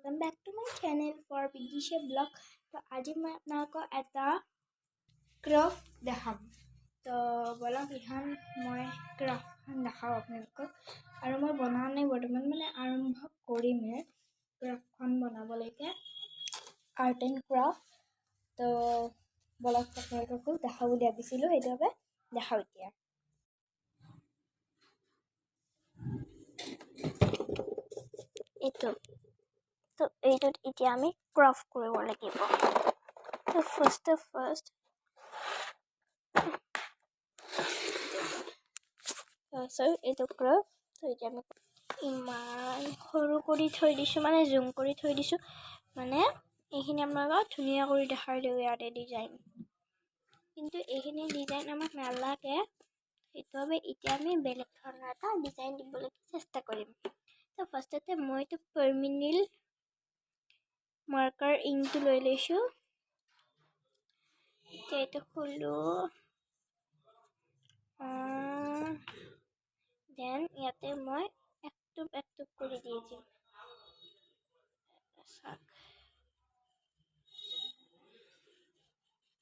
welcome back to my channel for Vidisha Blog. तो आज मैं आपको এটা ক্ৰাফট দেখাম তো বলক ইহান মই ক্ৰাফটখন দেখাও আপোনালোকক আৰু মই বনোৱা নাই বৰ্তমান মানে আৰম্ভ কৰিমে ক্ৰাফটখন বনাবলৈকে আৰ্ট এণ্ড ক্ৰাফট তো বলক আপোনালোকক দেখাব বুলি ভাবিছিলোঁ সেইটোৱে দেখাও এতিয়া এইটো তো এইটোত এতিয়া আমি ক্ৰাফট কৰিব লাগিব তো ফাৰ্ষ্ট so এইটো ক্ৰাফট তো এতিয়া আমি ইমান সৰু কৰি থৈ দিছো মানে জুম কৰি থৈ দিছো মানে এইখিনি আপোনালোকক ধুনীয়া কৰি দেখাই দিওঁ ইয়াতে ডিজাইন কিন্তু এইখিনি ডিজাইন আমাক নালাগে সেইটোৱে এতিয়া আমি বেলেগ ধৰণৰ এটা ডিজাইন দিবলৈ চেষ্টা কৰিম তো ফাৰ্ষ্টতে মইতো পাৰ্মিনিল মাৰ্কাৰ ইংকটো লৈ লৈছো এইটো খুলো দেন ইয়াতে মই একটুপ কৰি দিয়েছি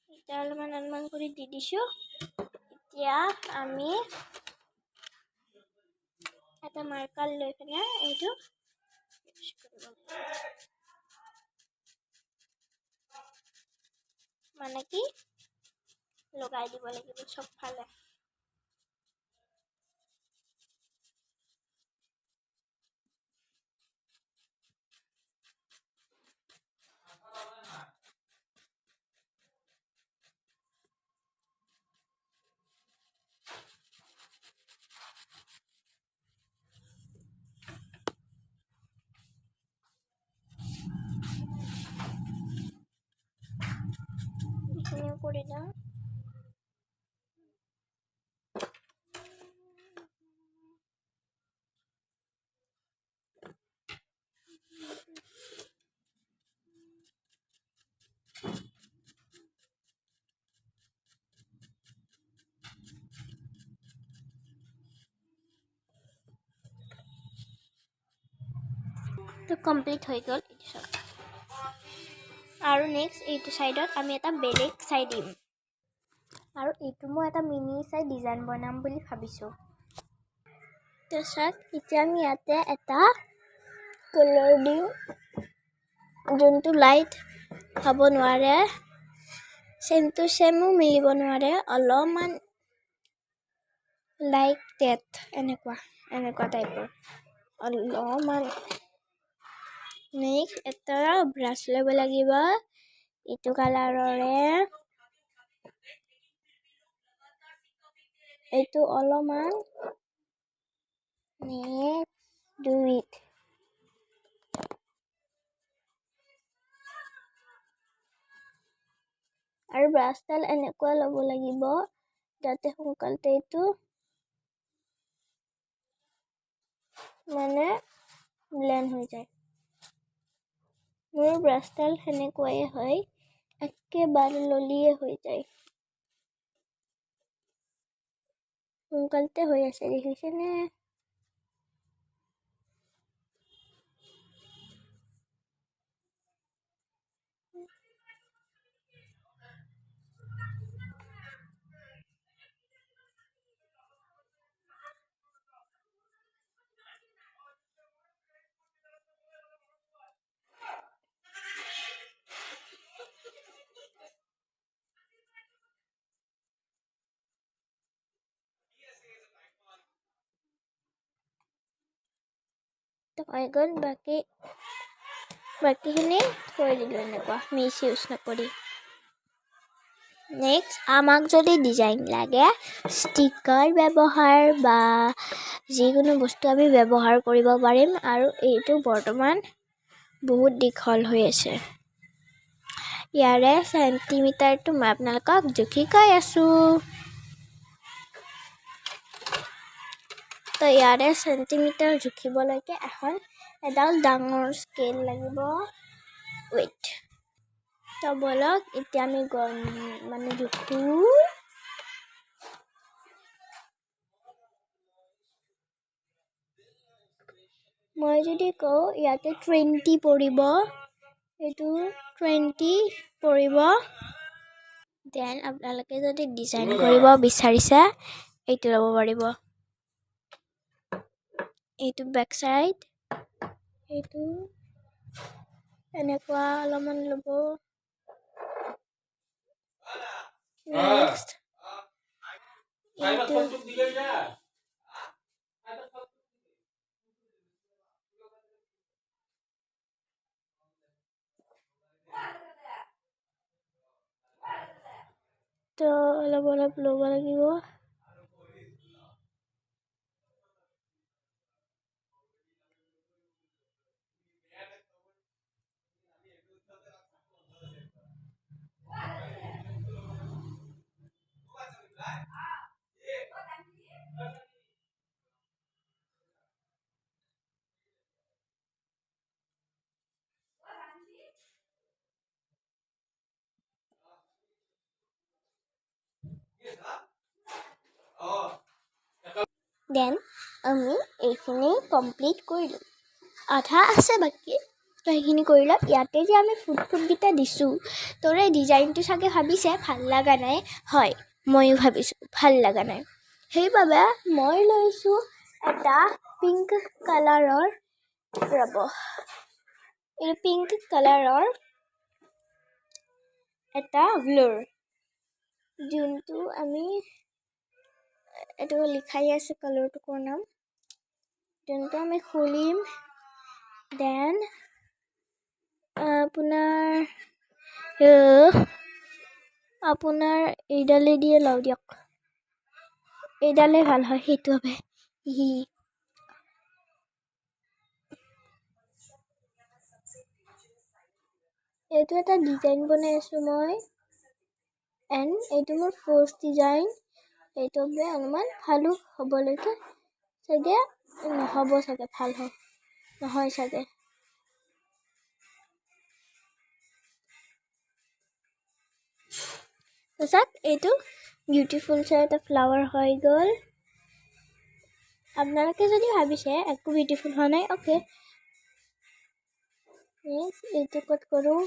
এটা অলপমান কৰি দি দিছো এতিয়া আমি এটা মাৰ্কাৰ লৈ কিনে এইটো মানে কি লগাই দিব লাগিব সব ফালে এইখিনি কৰি দাও তো কমপ্লিট হৈ গ'ল আৰু নেক্সট এইটো সাইডত আমি এটা বেলেগ সাইড দিম আৰু এইটো মই এটা মিনি সাইড ডিজাইন বনাম বুলি ভাবিছো তাৰপিছত এতিয়া আমি ইয়াতে এটা কালাৰ দিম যোনটো লাইট হ'ব নোৱাৰে সেম টু সেমো মিলিব নোৱাৰে অলপমান লাইক ডেট এনেকুৱা টাইপৰ অলপমান নেক্সট এটা ব্ৰাছ ল'ব লাগিব এইটো কালাৰৰে এইটো অলপমান নেক্সট দুইট আৰু ব্ৰাছডাল এনেকুৱা ল'ব লাগিব যাতে সোনকালতে এইটো মানে ব্লেন্ড হৈ যায় মোৰ ব্ৰাছডাল সেনেকুৱাই হয় একেবাৰে ললিয়ে হৈ যায় সোনকালতে হৈ আছে দেখিছেনে তো হৈ গ'ল বাকীখিনি থৈ দিলোঁ এনেকুৱা মিছ ইউজ নকৰি নেক্সট আমাক যদি ডিজাইন লাগে ষ্টিকাৰ ব্যৱহাৰ বা যিকোনো বস্তু আমি ব্যৱহাৰ কৰিব পাৰিম আৰু এইটো বৰ্তমান বহুত দীঘল হৈ আছে ইয়াৰে চেণ্টিমিটাৰটো মই আপোনালোকক জুখি কৈ আছোঁ তো ইয়াৰে চেণ্টিমিটাৰ জুখিবলৈকে এখন এডাল ডাঙৰ স্কেল লাগিব ৱেইট তো বলক এতিয়া আমি মানে জুখো মই যদি কওঁ ইয়াতে 20 পৰিব, এইটো 20 পৰিব। দেন আপোনালোকে যদি ডিজাইন কৰিব বিচাৰিছে এইটো ল'ব পাৰিব। এইটো বেক চাইড, এইটো এনেকুৱা অলপমান ল'ব। নেক্সট এইটো তো অলপ অলপ ল'ব লাগিব। দেন আমি এইখিনি কমপ্লিট কৰিলোঁ। আধা আছে বাকী, তো সেইখিনি কৰি লওক। ইয়াতে যে আমি ফুটকেইটা দিছোঁ, তোৰ এই ডিজাইনটো চাগে ভাবিছে ভাল লগা নাই। হয়, ময়ো ভাবিছোঁ ভাল লগা নাই। সেইবাবে মই লৈছোঁ এটা পিংক কালাৰৰ, ৰ'ব, এই পিংক কালাৰৰ এটা ব্লুৰ, যোনটো আমি এইটো লিখাই আছে কালাৰটোৰ নাম, যোনটো আমি খুলিম। দেন আপোনাৰ এইডালে দিয়ে লওঁ দিয়ক, এইডালে ভাল হয় সেইটো হবে। এইটো এটা ডিজাইন বনাই আছোঁ মই, এণ্ড এইটো মোৰ ফাৰ্ষ্ট ডিজাইন। এইটো অলপমান ভালো হ'ব লাগে চাগে, নহ'ব চাগে, ভাল হয় নহয় চাগে। চাওক, এইটো বিউটিফুল চাই এটা ফ্লাৱাৰ হৈ গ'ল। আপোনালোকে যদি ভাবিছে একো বিউটিফুল হোৱা নাই, অ'কে, এইটো কট কৰোঁ।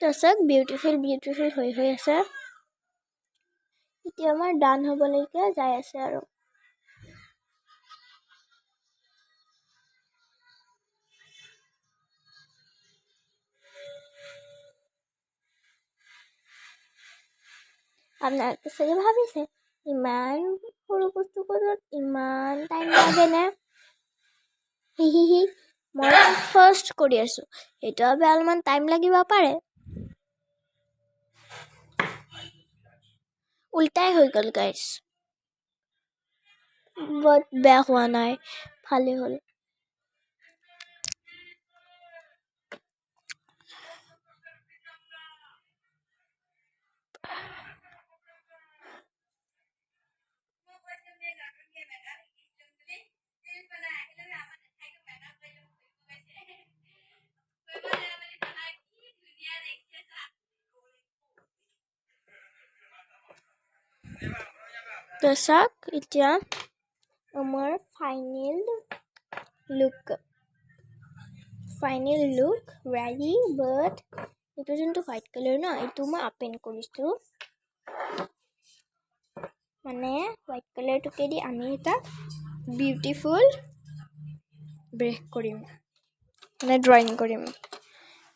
তাৰপিছত বিউটিফুল হৈ আছে। এতিয়া আমাৰ ডান হ'বলৈকে যাই আছে আৰু। আপোনালোকে চাগে ভাবিছে ইমান সৰু বস্তু কৰোঁতে ইমান টাইম লাগেনে? মই ফাৰ্ষ্ট কৰি আছোঁ, সেইটো বাবে অলপমান টাইম লাগিব পাৰে। উল্টাই হৈ গ'ল গাইজ, বাট বেয়া হোৱা নাই, ভালেই হ'ল। তো চাওক, এতিয়া আমাৰ ফাইনেল লুক ৰেডি। বাট এইটো যোনটো হোৱাইট কালাৰ ন, এইটো মই আপেণ্ড কৰিছোঁ। মানে হোৱাইট কালাৰটোকে দি আমি এটা বিউটিফুল ব্ৰেক কৰিম, মানে ড্ৰয়িং কৰিম,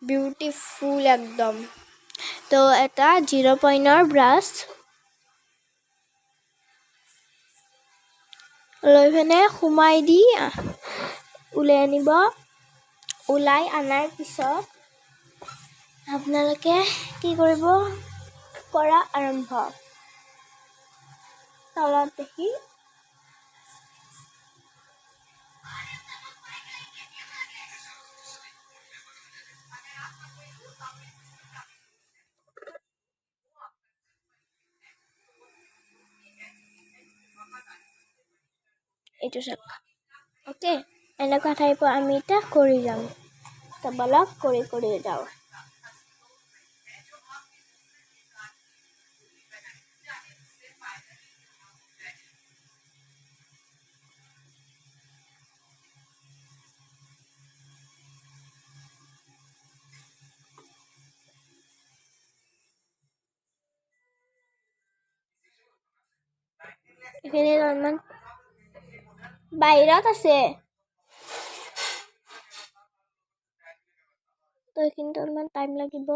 বিউটিফুল একদম। তো এটা 0.0 ব্ৰাছ লৈ পিনে সোমাই দি ওলাই আনিব। ওলাই অনাৰ পিছত আপোনালোকে কি কৰিব, কৰা আৰম্ভ। তলত দেখি এইটো চাওক, অ'কে এনেকুৱা টাইপৰ আমি এতিয়া কৰি যাম তো বলক কৰি যাওঁ এইখিনি অলপমান বাহিৰত আছে তো এইখিনিত অলপমান টাইম লাগিব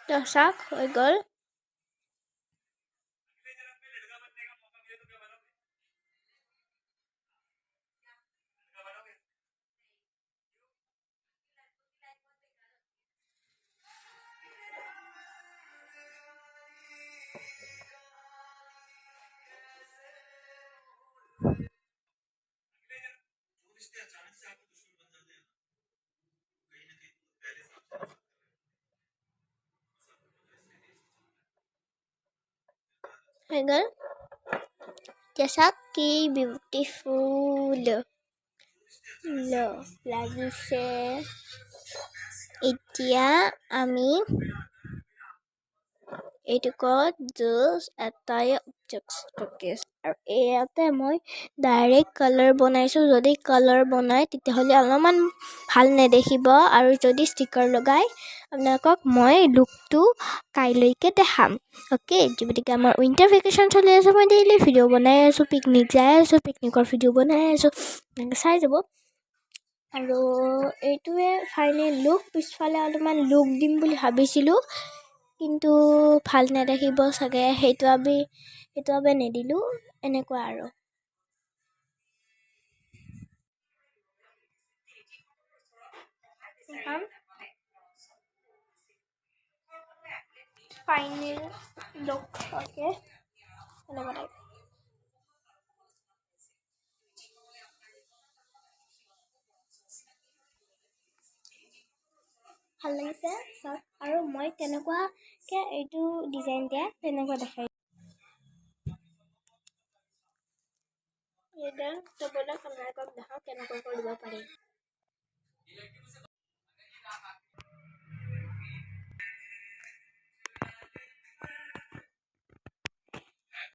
তো চাওক হৈ গ'ল এতিয়া চাওক কি বিউটিফুল লাগিছে এতিয়া আমি এইটোকত জাষ্ট এটাই অবজেক্ট আৰু ইয়াতে মই ডাইৰেক্ট কালাৰ বনাইছোঁ যদি কালাৰ বনাই তেতিয়াহ'লে অলপমান ভাল নেদেখিব আৰু যদি ষ্টিকাৰ লগাই আপোনালোকক মই লুকটো কাইলৈকে দেখাম অ'কে গতিকে আমাৰ উইণ্টাৰ ভেকেশ্যন চলি আছে মই ডেইলি ভিডিঅ' বনাই আছোঁ পিকনিক যাই আছোঁ পিকনিকৰ ভিডিঅ' বনাই আছোঁ এনেকৈ চাই যাব আৰু এইটোৱে ফাইনেল লুক পিছফালে অলপমান লুক দিম বুলি ভাবিছিলোঁ কিন্তু ভাল নেদেখিব চাগে সেইটো বাবে নিদিলোঁ এনেকুৱা আৰু ফাইনেল লুক অ'কে এনেকুৱা টাইপ ভাল লাগিছে চাওক আৰু মই কেনেকুৱাকৈ এইটো ডিজাইন দিয়া তেনেকুৱা দেখাই এইডাল চবলৈ আপোনালোকক দেখাওঁ কেনেকুৱা কৰিব পাৰি